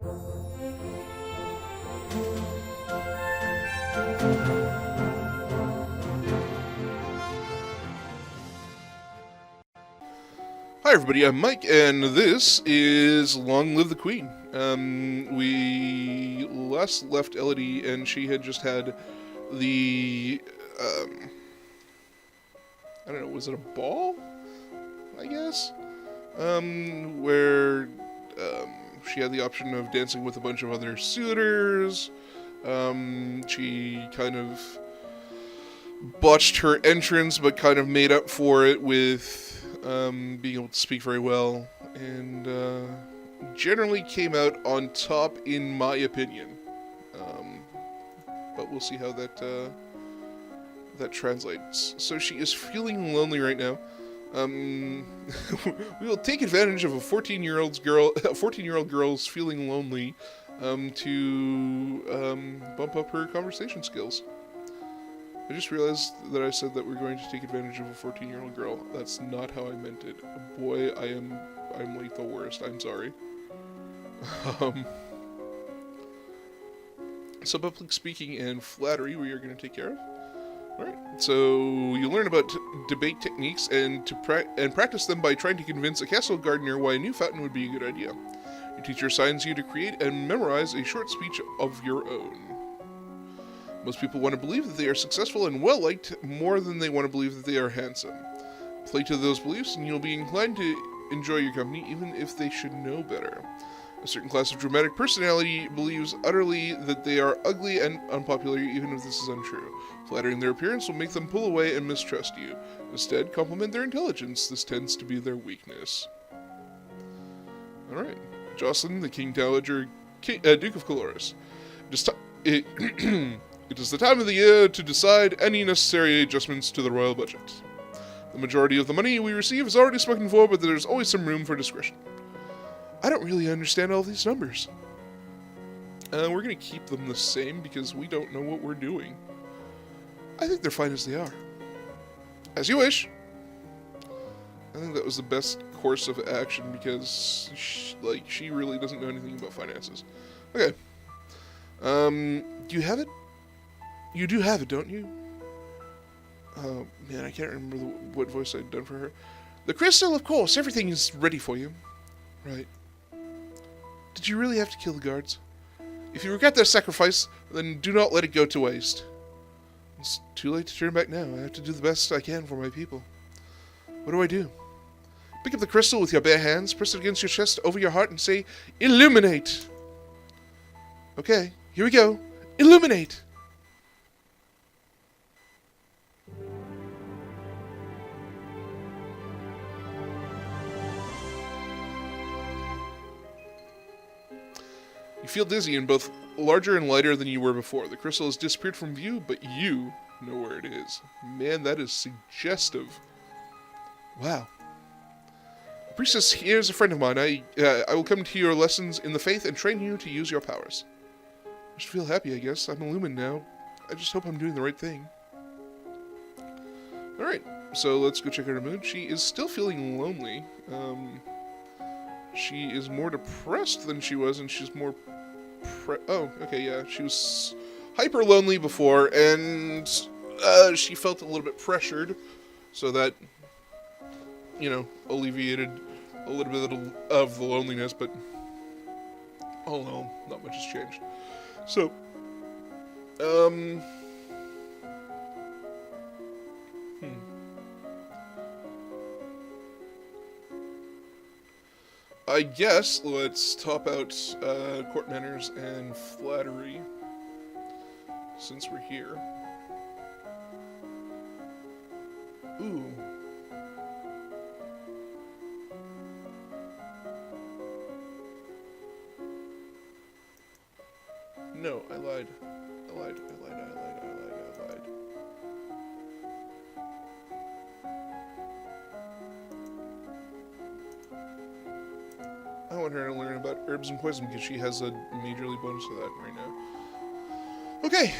Hi everybody, I'm Mike, and this is Long Live the Queen. We last left Elodie, and she had just had the, I don't know, was it a ball? I guess? Where, she had the option of dancing with a bunch of other suitors. She kind of botched her entrance, but kind of made up for it with being able to speak very well, and generally came out on top, in my opinion. But we'll see how that translates. So she is feeling lonely right now. We will take advantage of a 14-year-old girl's feeling lonely to bump up her conversation skills. I just realized that I said that we're going to take advantage of a 14-year-old girl. That's not how I meant it. Boy, I'm like the worst. I'm sorry. So public speaking and flattery we are going to take care of. Alright, so you learn about debate techniques and practice them by trying to convince a castle gardener why a new fountain would be a good idea. Your teacher assigns you to create and memorize a short speech of your own. Most people want to believe that they are successful and well-liked more than they want to believe that they are handsome. Play to those beliefs and you'll be inclined to enjoy your company even if they should know better. A certain class of dramatic personality believes utterly that they are ugly and unpopular even if this is untrue. Flattering their appearance will make them pull away and mistrust you. Instead, compliment their intelligence. This tends to be their weakness. Alright. Joslyn, the King Dowager, Duke of Caloris. It is the time of the year to decide any necessary adjustments to the royal budget. The majority of the money we receive is already spoken for, but there's always some room for discretion. I don't really understand all these numbers. We're going to keep them the same because we don't know what we're doing. I think they're fine as they are. As you wish. I think that was the best course of action because, she really doesn't know anything about finances. Okay. Do you have it? You do have it, don't you? Oh, man, I can't remember what voice I'd done for her. The crystal, of course. Everything is ready for you. Right. Did you really have to kill the guards? If you regret their sacrifice, then do not let it go to waste. It's too late to turn back now. I have to do the best I can for my people. What do I do? Pick up the crystal with your bare hands, press it against your chest over your heart, and say, Illuminate! Okay, here we go. Illuminate! You feel dizzy and both larger and lighter than you were before. The crystal has disappeared from view, but you know where it is. Man, that is suggestive. Wow. The priestess here is a friend of mine. I will come to your lessons in the faith and train you to use your powers. I should feel happy, I guess. I'm illumined now. I just hope I'm doing the right thing. Alright, so let's go check out her mood. She is still feeling lonely. She is more depressed than she was, and she's more oh, okay, yeah. She was hyper lonely before, and she felt a little bit pressured, so that, alleviated a little bit of the loneliness, but all in all, not much has changed. So, I guess let's top out court manners and flattery, since we're here. Ooh. No, I lied. I lied. I want her to learn about herbs and poison because she has a majorly bonus to that right now. Okay,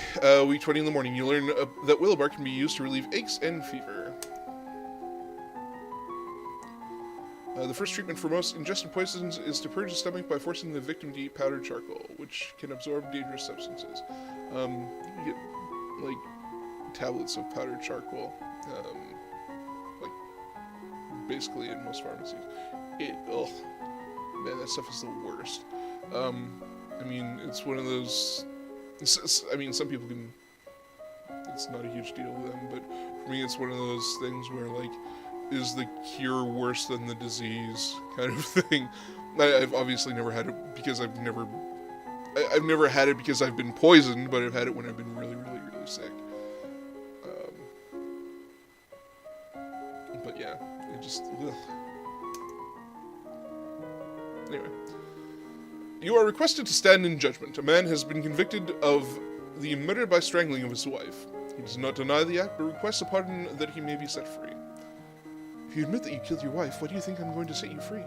week 20 in the morning. You learn that willow bark can be used to relieve aches and fever. The first treatment for most ingested poisons is to purge the stomach by forcing the victim to eat powdered charcoal, which can absorb dangerous substances. You can get, like, tablets of powdered charcoal, like, basically in most pharmacies. Ugh. Man, that stuff is the worst. I mean, it's one of those... I mean, some people can... It's not a huge deal to them, but for me it's one of those things where, like, is the cure worse than the disease kind of thing. I've obviously never had it because I've never had it because I've been poisoned, but I've had it when I've been really, really, really sick. But yeah, it just... Ugh. Anyway. You are requested to stand in judgment. A man has been convicted of the murder by strangling of his wife. He does not deny the act, but requests a pardon that he may be set free. If you admit that you killed your wife, why do you think I'm going to set you free?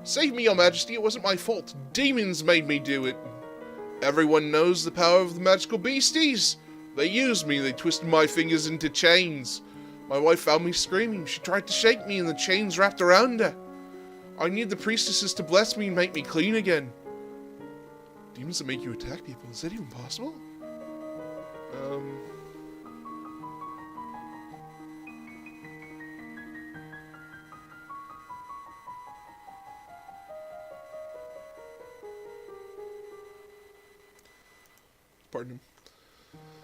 Save me, your majesty, it wasn't my fault. Demons made me do it. Everyone knows the power of the magical beasties. They used me, they twisted my fingers into chains. My wife found me screaming. She tried to shake me and the chains wrapped around her. I need the priestesses to bless me and make me clean again. Demons that make you attack people, is that even possible? Pardon him.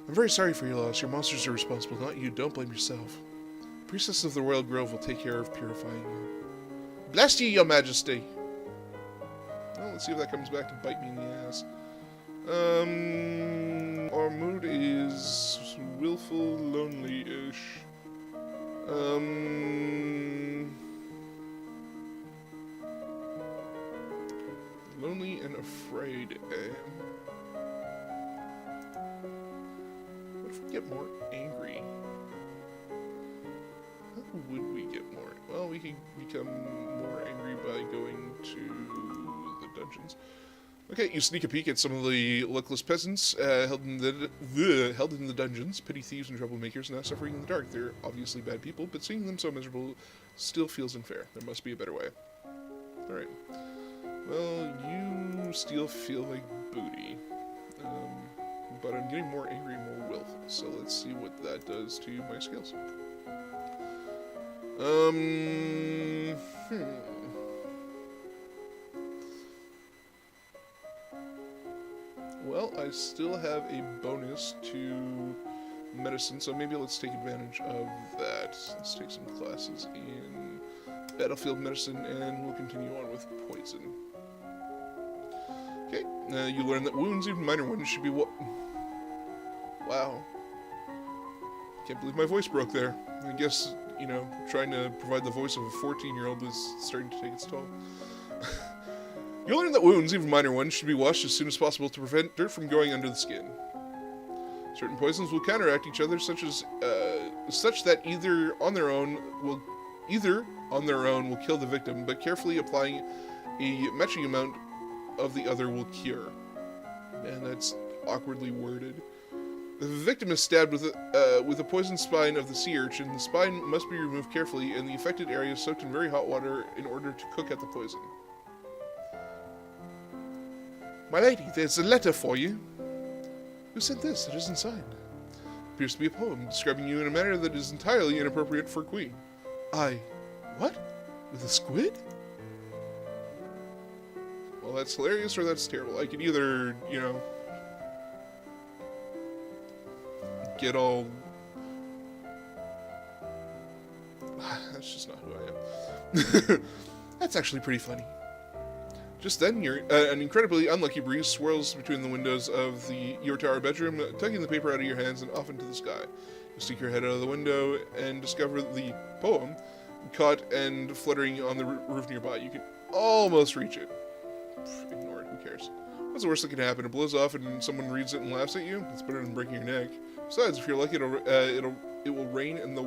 I'm very sorry for your loss. Your monsters are responsible, not you. Don't blame yourself. The priestess of the Royal Grove will take care of purifying you. Bless you, your majesty! Well, let's see if that comes back to bite me in the ass. Our mood is willful, lonely-ish. Lonely and afraid, eh? What if we get more angry? How would we get more? Well, we can become more angry by going to the dungeons. Okay, you sneak a peek at some of the luckless peasants held in the dungeons, petty thieves and troublemakers now suffering in the dark. They're obviously bad people, but seeing them so miserable still feels unfair. There must be a better way. Alright. Well, you still feel like booty. But I'm getting more angry and more willful, so let's see what that does to my skills. Well, I still have a bonus to medicine, so maybe let's take advantage of that. Let's take some classes in battlefield medicine, and we'll continue on with poison. Okay, you learn that wounds, even minor ones, should be Wow. Can't believe my voice broke there. I guess, you know, trying to provide the voice of a 14-year-old is starting to take its toll. You'll learn that wounds, even minor ones, should be washed as soon as possible to prevent dirt from going under the skin. Certain poisons will counteract each other, such that either on their own will kill the victim, but carefully applying a matching amount of the other will cure. Man, that's awkwardly worded. If a victim is stabbed with a poisoned spine of the sea urchin, the spine must be removed carefully and the affected area soaked in very hot water in order to cook at the poison. My lady, there's a letter for you. Who sent this? It isn't signed. It appears to be a poem describing you in a manner that is entirely inappropriate for a queen. What? With a squid? Well, that's hilarious or that's terrible. I could either, you know, get all... That's just not who I am. That's actually pretty funny. Just then, an incredibly unlucky breeze swirls between the windows of your tower bedroom, tugging the paper out of your hands and off into the sky. You stick your head out of the window and discover the poem caught and fluttering on the roof nearby. You can almost reach it. Ignore it, who cares? What's the worst that can happen? It blows off and someone reads it and laughs at you? It's better than breaking your neck. Besides, if you're lucky, it will rain and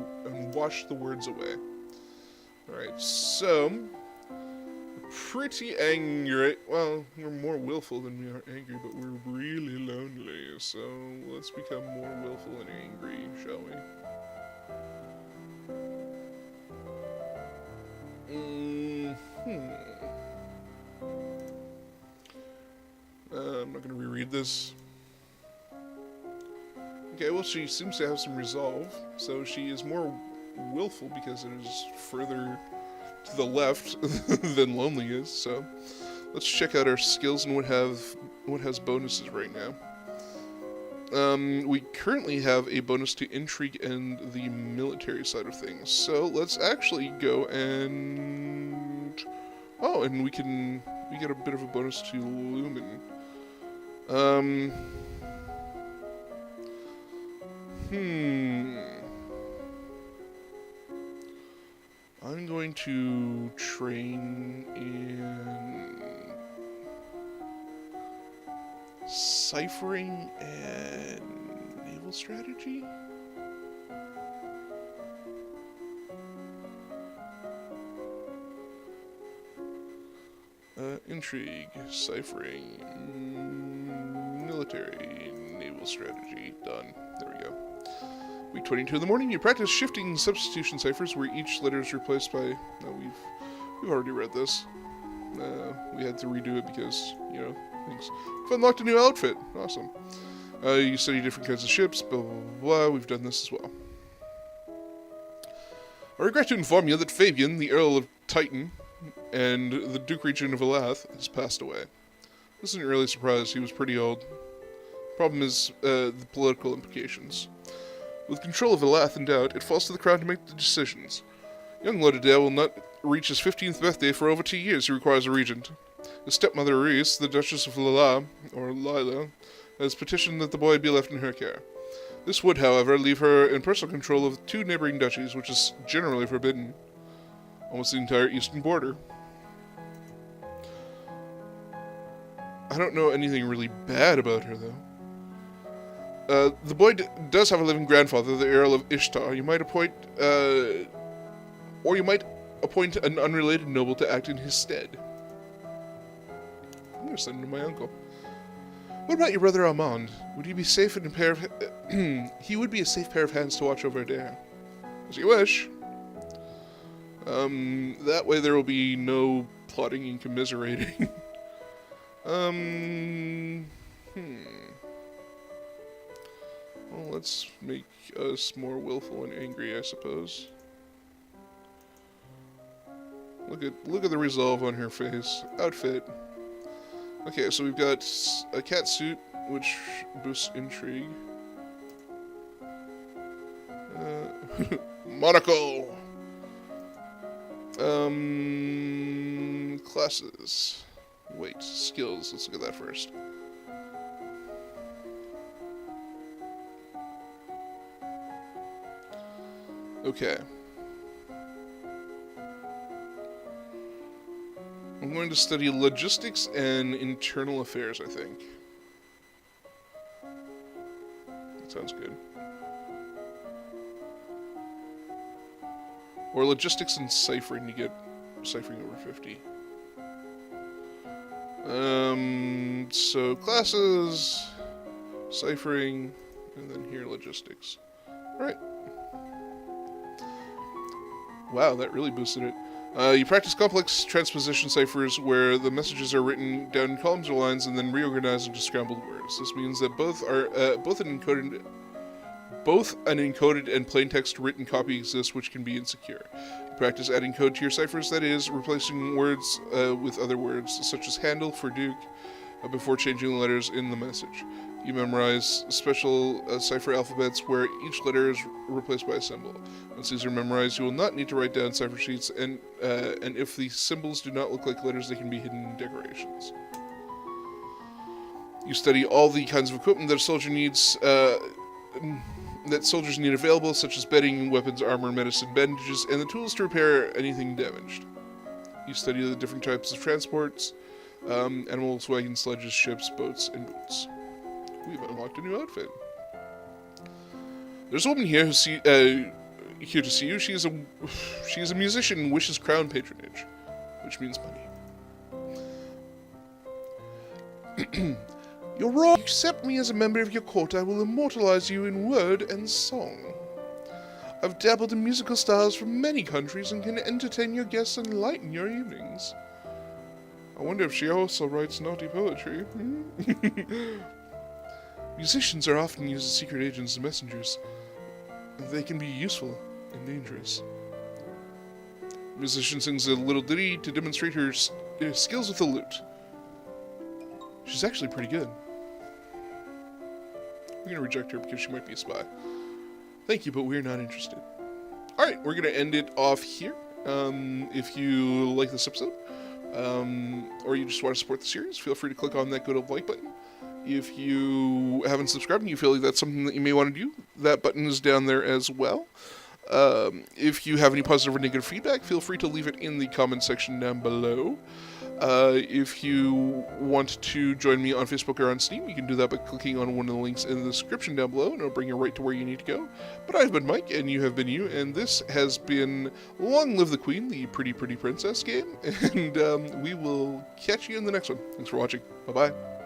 wash the words away. Alright, so... pretty angry. Well, we're more willful than we are angry, but we're really lonely. So let's become more willful and angry, shall we? I'm not going to reread this. Okay, well, she seems to have some resolve, so she is more willful because it is further to the left than lonely is. So let's check out our skills and what has bonuses right now. We currently have a bonus to intrigue and the military side of things. So let's actually go and and we get a bit of a bonus to Lumen. I'm going to train in ciphering and naval strategy. Intrigue, ciphering, military, naval strategy. Done. There we go. Week 22 in the morning, you practice shifting substitution ciphers where each letter is replaced by... No, we've already read this. We had to redo it because, things. We've unlocked a new outfit. Awesome. You study different kinds of ships, blah, blah, blah, blah. We've done this as well. I regret to inform you that Fabian, the Earl of Titan, and the Duke Regent of Elath, has passed away. This isn't really a surprise. He was pretty old. Problem is, the political implications. With control of Elath in doubt, it falls to the crown to make the decisions. Young Lauderdale will not reach his 15th birthday for over 2 years. He requires a regent. His stepmother, Reese, the Duchess of Lila, has petitioned that the boy be left in her care. This would, however, leave her in personal control of 2 neighboring duchies, which is generally forbidden. Almost the entire eastern border. I don't know anything really bad about her, though. The boy does have a living grandfather, the Earl of Ishtar. You might appoint an unrelated noble to act in his stead. I'm going to send him to my uncle. What about your brother Armand? Would he be safe in a pair of... he would be a safe pair of hands to watch over Adair. As you wish. That way there will be no plotting and commiserating. Well, let's make us more willful and angry, I suppose. Look at the resolve on her face. Outfit. Okay, so we've got a cat suit, which boosts intrigue. Monocle! Classes. Wait, skills. Let's look at that first. Okay. I'm going to study logistics and internal affairs, I think. That sounds good. Or logistics and ciphering to get ciphering over 50. So classes, ciphering, and then here logistics. Alright. Wow, that really boosted it. You practice complex transposition ciphers where the messages are written down in columns or lines and then reorganized into scrambled words. This means that both an encoded and plain text written copy exists, which can be insecure. You practice adding code to your ciphers, that is, replacing words with other words, such as handle for Duke, before changing the letters in the message. You memorize special cipher alphabets where each letter is replaced by a symbol. Once these are memorized, you will not need to write down cipher sheets, and if the symbols do not look like letters, they can be hidden in decorations. You study all the kinds of equipment that a soldier needs, that soldiers need available, such as bedding, weapons, armor, medicine, bandages, and the tools to repair anything damaged. You study the different types of transports, animals, wagons, sledges, ships, boats, and boots. We've unlocked a new outfit. There's a woman here here to see you. She is a musician and wishes crown patronage, which means money. You're wrong. Accept me as a member of your court. I will immortalize you in word and song. I've dabbled in musical styles from many countries and can entertain your guests and lighten your evenings. I wonder if she also writes naughty poetry. Musicians are often used as secret agents and messengers. They can be useful and dangerous. Musician sings a little ditty to demonstrate her skills with the lute. She's actually pretty good. I'm going to reject her because she might be a spy. Thank you, but we're not interested. Alright, we're going to end it off here. If you like this episode, or you just want to support the series, feel free to click on that good like button. If you haven't subscribed and you feel like that's something that you may want to do, that button is down there as well. If you have any positive or negative feedback, feel free to leave it in the comment section down below. If you want to join me on Facebook or on Steam, you can do that by clicking on one of the links in the description down below, and it'll bring you right to where you need to go. But I've been Mike, and you have been you, and this has been Long Live the Queen, the Pretty Pretty Princess game, and we will catch you in the next one. Thanks for watching. Bye-bye.